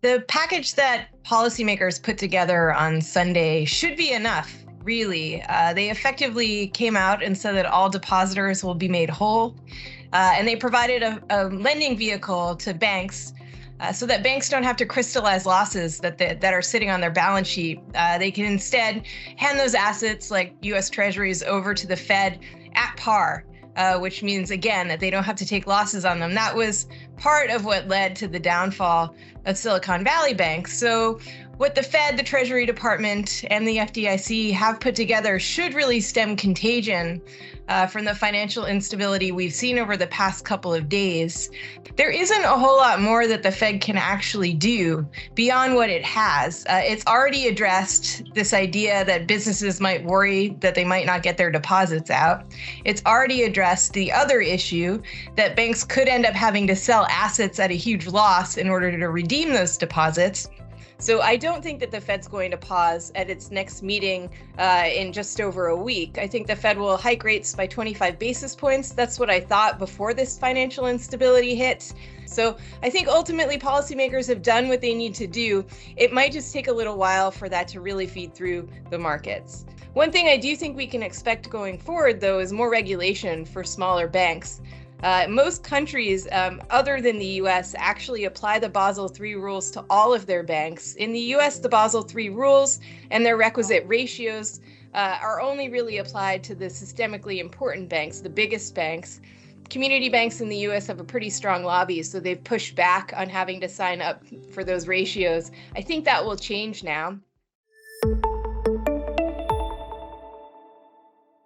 The package that policymakers put together on Sunday should be enough, really. They effectively came out and said that all depositors will be made whole. And they provided a lending vehicle to banks so that banks don't have to crystallize losses that are sitting on their balance sheet. They can instead hand those assets like US Treasuries over to the Fed at par. Which means, again, that they don't have to take losses on them. That was part of what led to the downfall of Silicon Valley Bank. So what the Fed, the Treasury Department, and the FDIC have put together should really stem contagion from the financial instability we've seen over the past couple of days. There isn't a whole lot more that the Fed can actually do beyond what it has. It's already addressed this idea that businesses might worry that they might not get their deposits out. It's already addressed the other issue that banks could end up having to sell assets at a huge loss in order to redeem those deposits. So I don't think that the Fed's going to pause at its next meeting in just over a week. I think the Fed will hike rates by 25 basis points. That's what I thought before this financial instability hit. So I think ultimately policymakers have done what they need to do. It might just take a little while for that to really feed through the markets. One thing I do think we can expect going forward, though, is more regulation for smaller banks. Most countries, other than the US, actually apply the Basel III rules to all of their banks. In the US, the Basel III rules and their requisite ratios are only really applied to the systemically important banks, the biggest banks. Community banks in the US have a pretty strong lobby, so they've pushed back on having to sign up for those ratios. I think that will change now.